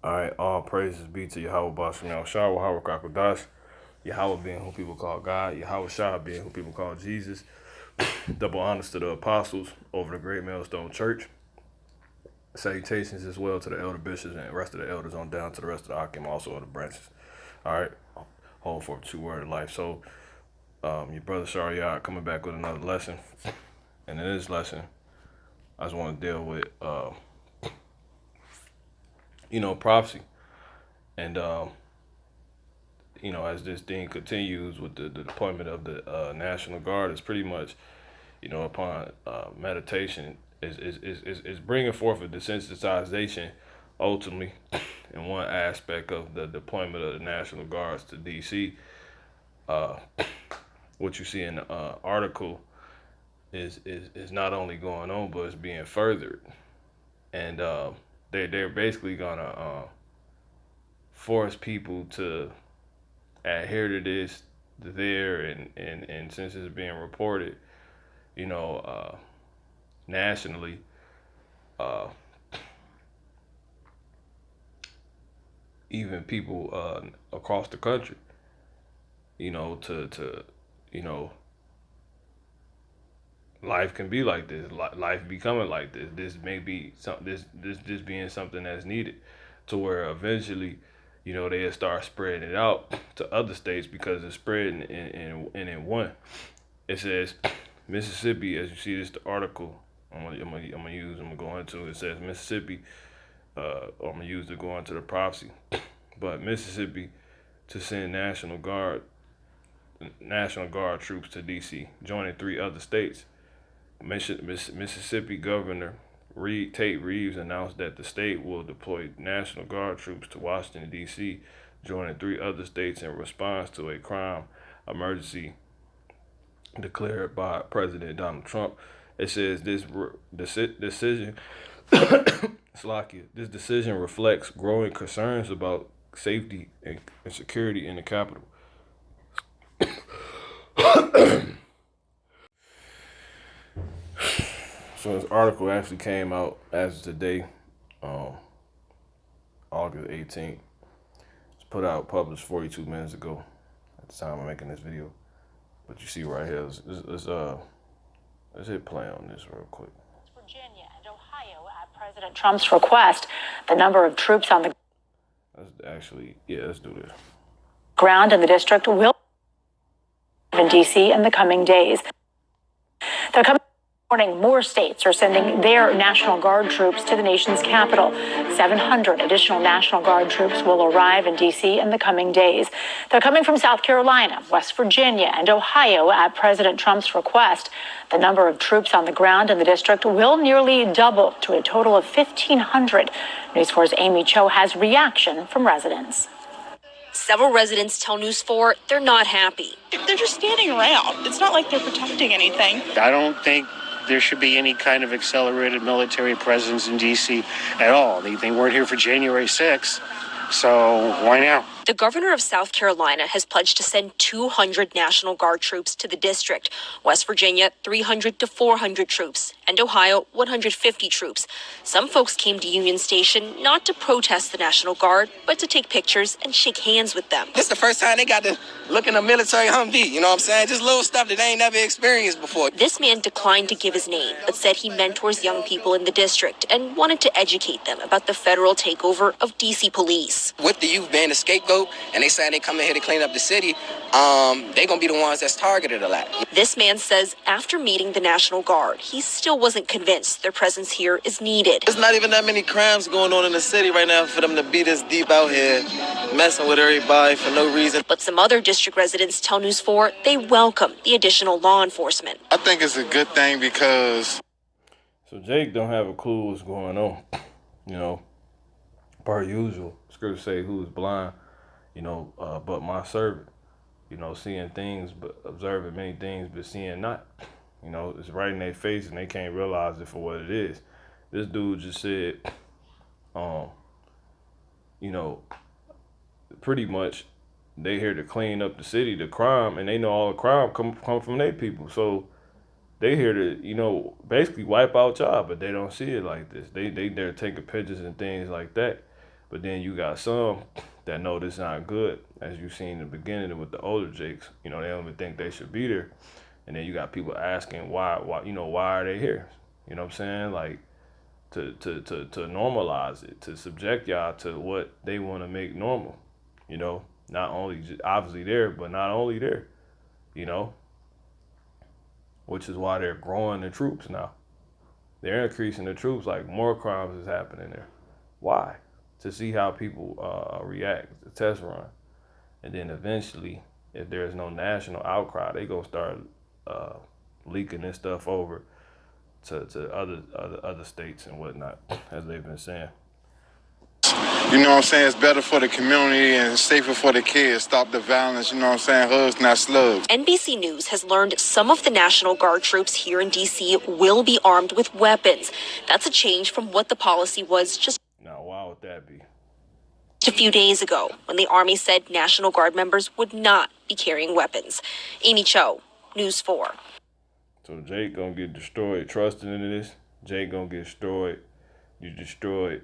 All right, all praises be to Yahweh Bashem Shah, Yahweh Kakodash, Yahweh being who people call God, Yahweh Shah being who people call Jesus. Double honors to the apostles over the Great Millstone Church. Salutations as well to the elder bishops and the rest of the elders on down to the rest of the Akim, also of the branches. All right, hold for 2 word of life. So, your brother Shariah coming back with another lesson. And in this lesson, I just want to deal with, prophecy. And, as this thing continues with the deployment of the National Guard, it's pretty much, upon meditation, is bringing forth a desensitization ultimately in one aspect of the deployment of the National Guards to D.C. What you see in the article is not only going on, but it's being furthered. And they're basically gonna force people to adhere to this there, and since it's being reported, nationally, even people across the country, to life can be like this. Life becoming like this. This may be this being something that's needed, to where eventually, they'll start spreading it out to other states because it's spreading in one. It says Mississippi, as you see this the article. I'm gonna go into. It says Mississippi. I'm gonna use to go into the prophecy, but Mississippi to send National Guard troops to D.C., joining 3 other states. Mississippi Governor Tate Reeves announced that the state will deploy National Guard troops to Washington, D.C., joining 3 other states in response to a crime emergency declared by President Donald Trump. It says this decision, this decision reflects growing concerns about safety and security in the capital. So this article actually came out as of today, August 18th. It's published 42 minutes ago at the time of making this video. But you see right here, let's hit play on this real quick. Virginia and Ohio, at President Trump's request, the number of troops on the let's do this. Ground in the district will in D.C. in the coming days. They're coming. Morning, more states are sending their National Guard troops to the nation's capital. 700 additional National Guard troops will arrive in D.C. in the coming days. They're coming from South Carolina, West Virginia, and Ohio at President Trump's request. The number of troops on the ground in the district will nearly double to a total of 1,500. News 4's Amy Cho has reaction from residents. Several residents tell News 4 they're not happy. They're just standing around. It's not like they're protecting anything. I don't think there should be any kind of accelerated military presence in D.C. at all. They weren't here for January 6th, so why now? The governor of South Carolina has pledged to send 200 National Guard troops to the district. West Virginia, 300 to 400 troops. And Ohio, 150 troops. Some folks came to Union Station not to protest the National Guard, but to take pictures and shake hands with them. This is the first time they got to look in a military Humvee, you know what I'm saying? Just little stuff that they ain't never experienced before. This man declined to give his name, but said he mentors young people in the district and wanted to educate them about the federal takeover of D.C. police. With the youth being the scapegoat, and they saying they come in here to clean up the city, they gonna be the ones that's targeted a lot. This man says after meeting the National Guard, he still wasn't convinced their presence here is needed. There's not even that many crimes going on in the city right now for them to be this deep out here, messing with everybody for no reason. But some other district residents tell News 4 they welcome the additional law enforcement. I think it's a good thing because... So Jake don't have a clue what's going on, per usual. Scripture say who is blind, but my servant, seeing things, but observing many things, but seeing not. It's right in their face and they can't realize it for what it is. This dude just said, pretty much they here to clean up the city, the crime, and they know all the crime come from their people. So they here to, basically wipe out y'all, but they don't see it like this. They they're taking pictures and things like that. But then you got some that know this not good, as you seen in the beginning with the older Jakes. You know, they don't even think they should be there. And then you got people asking why, why are they here? You know what I'm saying? Like to normalize it, to subject y'all to what they want to make normal. You know, not only obviously there, but not only there. You know, which is why they're growing the troops now. They're increasing the troops, like more crimes is happening there. Why? To see how people react, the test run. And then eventually, if there's no national outcry, they gonna start uh, leaking this stuff over to other states and whatnot, as they've been saying. You know what I'm saying? It's better for the community and safer for the kids. Stop the violence, you know what I'm saying? Hugs, not slugs. NBC News has learned some of the National Guard troops here in D.C. will be armed with weapons. That's a change from what the policy was just Now, why would that be? a few days ago, when the Army said National Guard members would not be carrying weapons. Amy Cho, News 4. So Jake gonna get destroyed trusting in this. Jake gonna get destroyed. You destroyed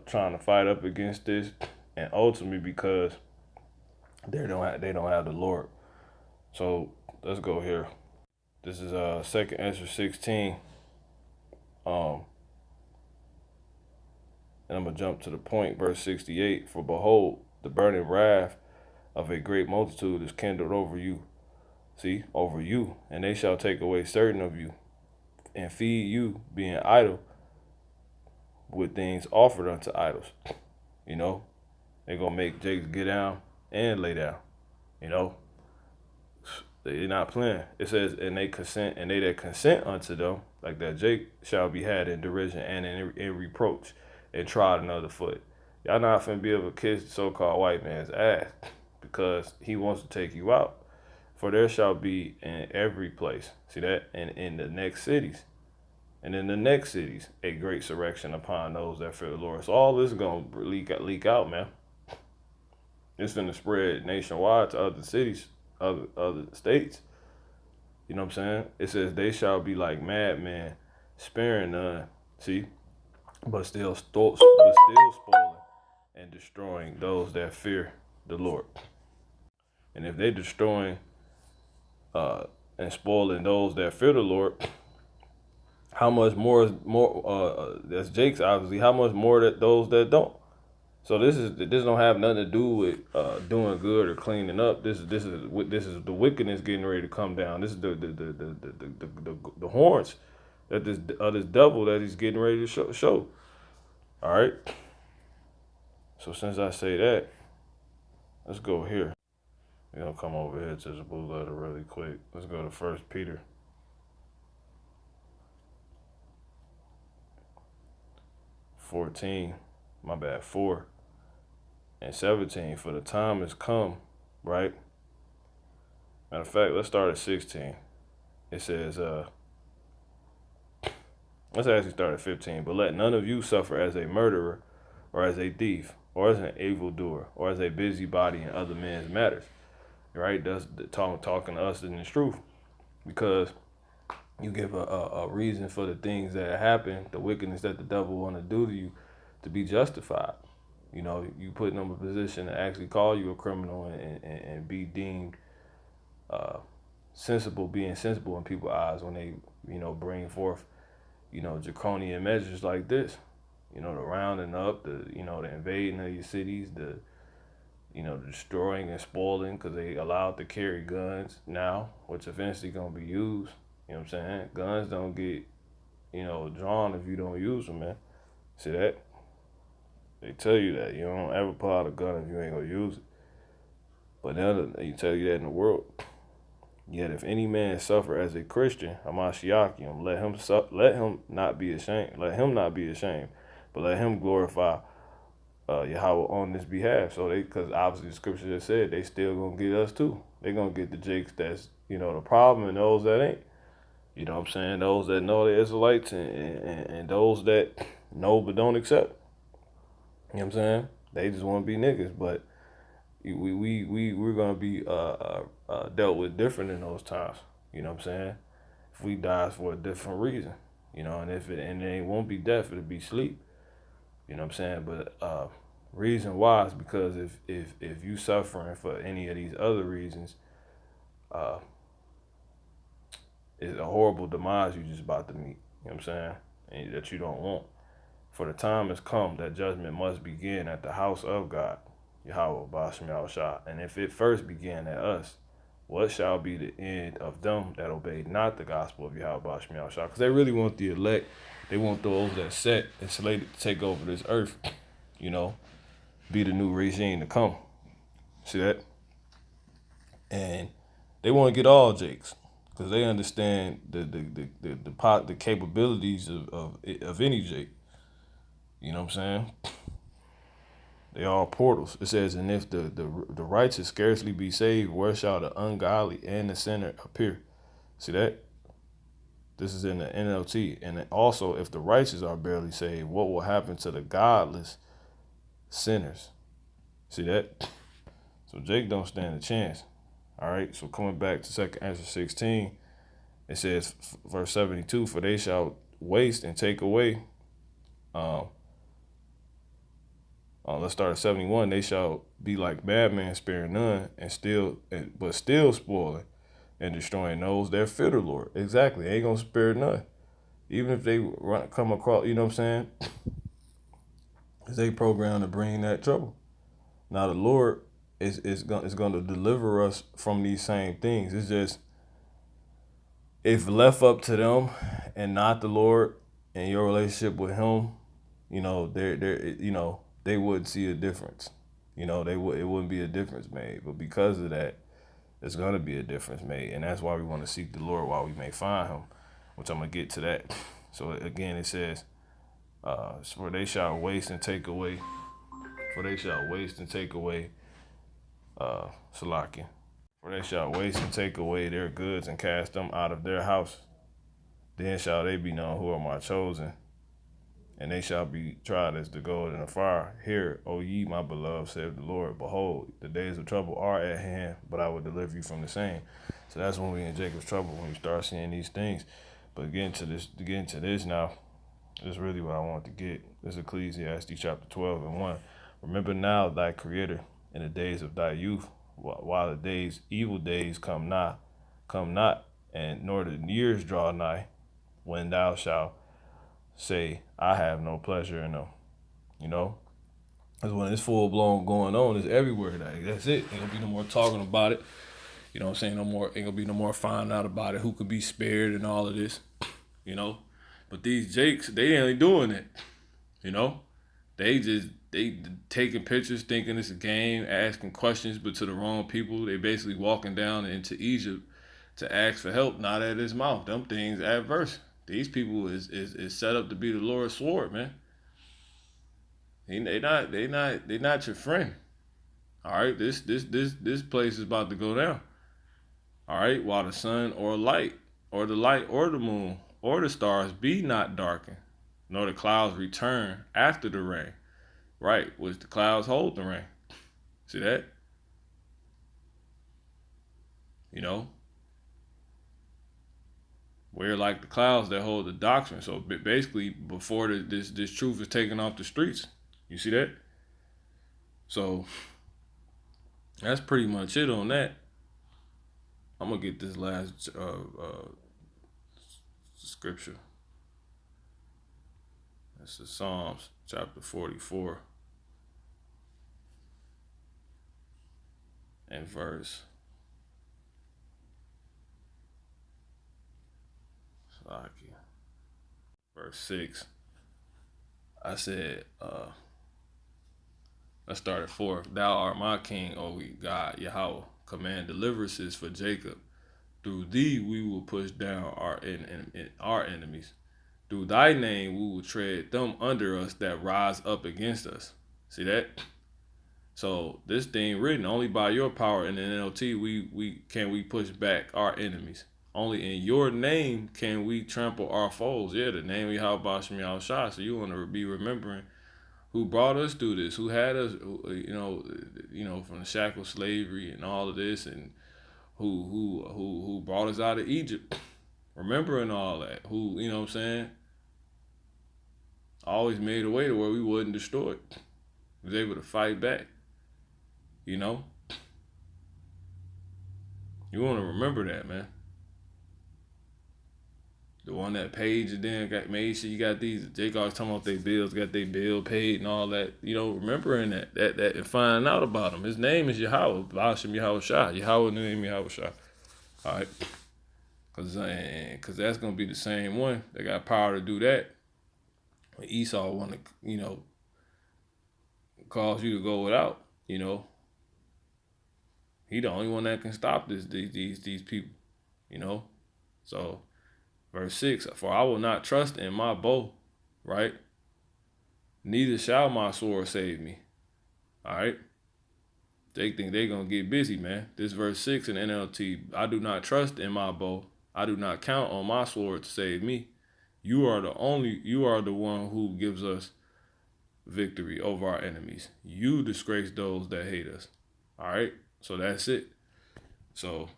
trying to fight up against this, and ultimately because they don't have the Lord. So let's go here. This is 2nd Ezra 16. And I'm gonna jump to the point, verse 68. For behold, the burning wrath of a great multitude is kindled over you. See, over you, and they shall take away certain of you, and feed you, being idle, with things offered unto idols. You know, they gonna make Jake get down and lay down. You know, they're not playing. It says, and they consent, and they that consent unto them, like that Jake shall be had in derision and in reproach, and trod another foot. Y'all not finna be able to kiss the so-called white man's ass because he wants to take you out. For there shall be in every place, see that, and in the next cities, and in the next cities, a great surrection upon those that fear the Lord. So all this is gonna leak out, man. It's gonna spread nationwide to other cities, other states. You know what I'm saying? It says they shall be like madmen, sparing none. See, but still spoiling and destroying those that fear the Lord. And if they destroying and spoiling those that fear the Lord, how much more that's Jake's obviously, how much more that those that don't. So this don't have nothing to do with doing good or cleaning up. This is the wickedness getting ready to come down. This is the horns that this devil that he's getting ready to show. All right. So since I say that, let's go here. We're gonna come over here to the blue letter really quick. Let's go to 1 Peter. 14, 4 and 17. For the time has come, right? Matter of fact, let's start at 16. It says, let's actually start at 15. But let none of you suffer as a murderer, or as a thief, or as an evildoer, or as a busybody in other men's matters. Right? That's talking to us in the truth, because you give a reason for the things that happen, the wickedness that the devil want to do to you, to be justified. You know, you put them in a position to actually call you a criminal and be deemed sensible, being sensible in people's eyes when they, bring forth, draconian measures like this. The rounding up, the invading of your cities, the destroying and spoiling, because they allowed to carry guns now, which eventually gonna be used. You know what I'm saying? Guns don't get, drawn if you don't use them, man. See that? They tell you that. You don't ever pull out a gun if you ain't gonna use it. But now they tell you that in the world. Yet if any man suffer as a Christian, Hamashiachim, let him not be ashamed. Let him not be ashamed, but let him glorify Yahweh on this behalf. So because obviously the scripture just said they still gonna get us too. They gonna get the jakes that's the problem, and those that ain't. You know what I'm saying? Those that know the Israelites and those that know but don't accept. You know what I'm saying? They just want to be niggas, but we're gonna be dealt with different in those times. You know what I'm saying? If we die for a different reason, and it won't be death, it'll be sleep. You know what I'm saying? But Reason why is because if you suffering for any of these other reasons, uh, it's a horrible demise you just about to meet. You know what I'm saying? And that you don't want. For the time has come that judgment must begin at the house of God, Yahweh Bashem Yahushua. And if it first began at us, what shall be the end of them that obeyed not the gospel of Yahweh Bashem Yahushua? Because they really want the elect. They want those that set and slated to take over this earth, you know, be the new regime to come. See that? And they want to get all Jakes because they understand the capabilities of any Jake. You know what I'm saying? They all portals. It says, and if the righteous scarcely be saved, where shall the ungodly and the sinner appear? See that? This is in the NLT. And also, if the righteous are barely saved, what will happen to the godless sinners? See that? So Jake don't stand a chance. All right. So coming back to second answer 16, it says, verse 72, for they shall waste and take away. Let's start at 71. They shall be like madmen, sparing none, but still spoiling and destroying those that fear the Lord. Exactly. They ain't gonna spare none. Even if they come across, you know what I'm saying? Because they programmed to bring that trouble. Now the Lord is going to deliver us from these same things. It's just, if left up to them and not the Lord and your relationship with Him, you know, they wouldn't see a difference. You know, it wouldn't be a difference made. But because of that, there's gonna be a difference made, and that's why we want to seek the Lord while we may find Him, which I'm gonna get to that. So again, it says, "For they shall waste and take away. For they shall waste and take away, Salakia. For they shall waste and take away their goods and cast them out of their house. Then shall they be known who are my chosen, and they shall be tried as the gold in the fire. Hear, O ye my beloved, saith the Lord, behold, the days of trouble are at hand, but I will deliver you from the same." So that's when we in Jacob's trouble, when we start seeing these things. But getting to this now, this is really what I want to get. This is Ecclesiastes chapter 12 and 1. Remember now thy creator in the days of thy youth, while the evil days come not, and nor the years draw nigh, when thou shalt say, I have no pleasure in them. You know? Because when it's full blown going on, it's everywhere. That's it. Ain't gonna be no more talking about it. You know what I'm saying? Ain't gonna be no more finding out about it, who could be spared and all of this. You know? But these Jakes, they ain't doing it. You know? They taking pictures, thinking it's a game, asking questions, but to the wrong people. They basically walking down into Egypt to ask for help, not at his mouth. Them things adverse. These people is set up to be the Lord's sword, man. They not your friend. All right, this place is about to go down. All right, while the sun or light or the moon or the stars be not darkened, nor the clouds return after the rain. Right, which the clouds hold the rain. See that? You know, we're like the clouds that hold the doctrine. So basically, before this truth is taken off the streets, you see that? So that's pretty much it on that. I'm gonna get this last scripture. This is Psalms chapter 44 and verse. Verse 6. I said, let's start at 4. Thou art my king, O God, Yahweh. Command deliverances for Jacob. Through thee we will push down our enemies. Through thy name we will tread them under us that rise up against us. See that? So this thing written, only by your power in the NLT we push back our enemies. Only in your name can we trample our foes. Yeah, the name we have about Shem Shah. So you want to be remembering who brought us through this, who had us, from the shackle slavery and all of this, and who brought us out of Egypt. Remembering all that, who, you know what I'm saying, always made a way to where we wasn't destroyed. He was able to fight back. You know? You want to remember that, man. The one that paid you then made sure you got these. Jake always talking about their bills, got their bill paid and all that. You know, remembering that and finding out about him. His name is Yahweh, Bashim Yahweh Shah. Yahweh name Yahweh Shah. All right, cause that's gonna be the same one that got power to do that. When Esau want to, cause you to go without. He the only one that can stop these people. So. Verse 6, for I will not trust in my bow, right? Neither shall my sword save me. All right? They think they're going to get busy, man. This verse 6 in NLT, I do not trust in my bow. I do not count on my sword to save me. You are the one who gives us victory over our enemies. You disgrace those that hate us. All right? So that's it. So,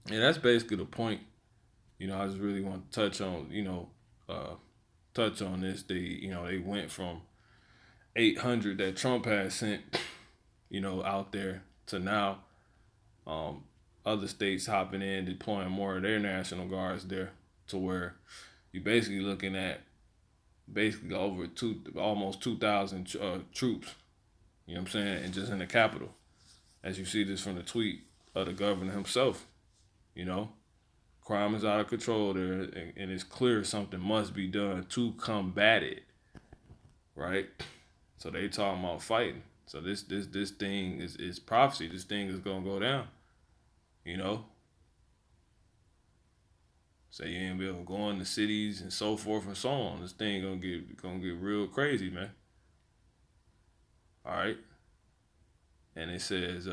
and that's basically the point. I just really want to touch on, this. They went from 800 that Trump had sent, out there to now, other states hopping in, deploying more of their National Guards there, to where you're basically looking at over almost 2,000 troops, you know what I'm saying, and just in the capital, as you see this from the tweet of the governor himself, Crime is out of control there, and it's clear something must be done to combat it, right? So they talking about fighting. So this thing is prophecy. This thing is gonna go down, So you ain't be able to go in the cities and so forth and so on. This thing gonna get real crazy, man. All right, and it says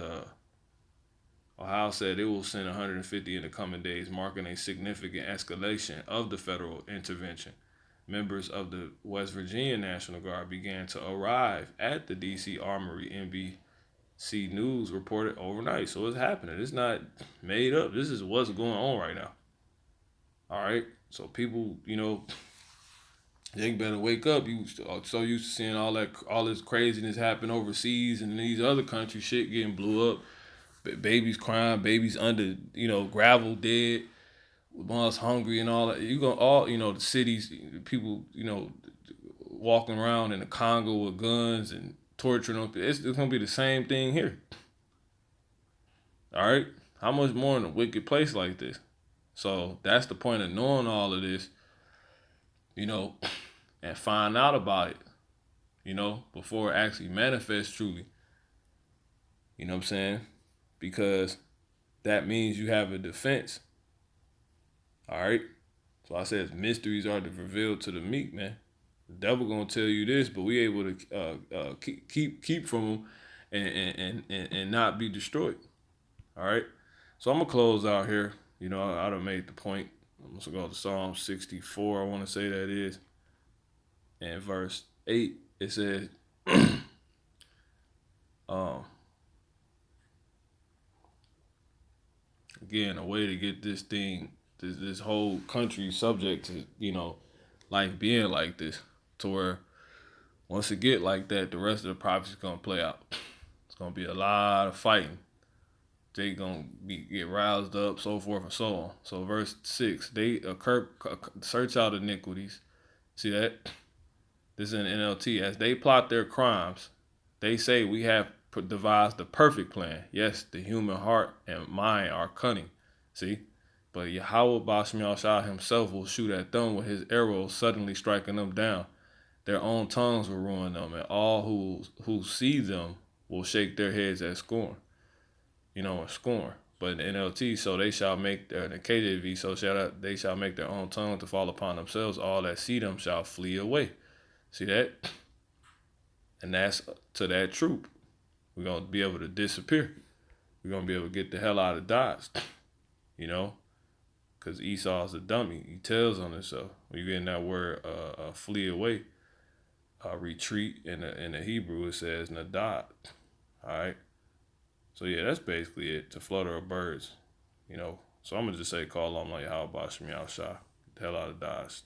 Ohio said it will send 150 in the coming days, marking a significant escalation of the federal intervention. Members of the West Virginia National Guard began to arrive at the D.C. Armory, NBC News reported overnight. So it's happening. It's not made up. This is what's going on right now. All right? So people, they better wake up. You so used to seeing all this craziness happen overseas and these other countries, shit getting blew up. Babies crying, babies under, gravel dead, moms hungry and all that. You gonna the cities, people, walking around in the Congo with guns and torturing them. It's gonna be the same thing here. All right, how much more in a wicked place like this? So that's the point of knowing all of this, and find out about it, before it actually manifests truly. You know what I'm saying? Because that means you have a defense. All right? So I said mysteries are revealed to the meek, man. The devil gonna tell you this, but we able to keep from him and not be destroyed. All right? So I'm gonna close out here. I done made the point. I'm gonna go to Psalm 64, I want to say that is. And verse 8, it says, again, a way to get this thing, this whole country subject to, life being like this, to where once it get like that, the rest of the prophecy is gonna play out. It's gonna be a lot of fighting. They gonna get roused up, so forth and so on. So verse 6, they search out iniquities. See that? This is in NLT. As they plot their crimes, they say we have devised the perfect plan. Yes, the human heart and mind are cunning. See? But Yahweh Bashim Yahshua himself will shoot at them with his arrows, suddenly striking them down. Their own tongues will ruin them, and all who see them will shake their heads at scorn. And scorn. But in the NLT, so they shall make in the KJV, so they shall make their own tongue to fall upon themselves. All that see them shall flee away. See that? And that's to that troop. We're going to be able to disappear. We're going to be able to get the hell out of Dodge. Because Esau's a dummy. He tells on himself. When you get in that word, flee away, retreat, in the Hebrew, it says nadad. All right? So, yeah, that's basically it. To flutter of birds. So I'm going to just say, call on like how Bashim Yahshua. Get the hell out of Dodge.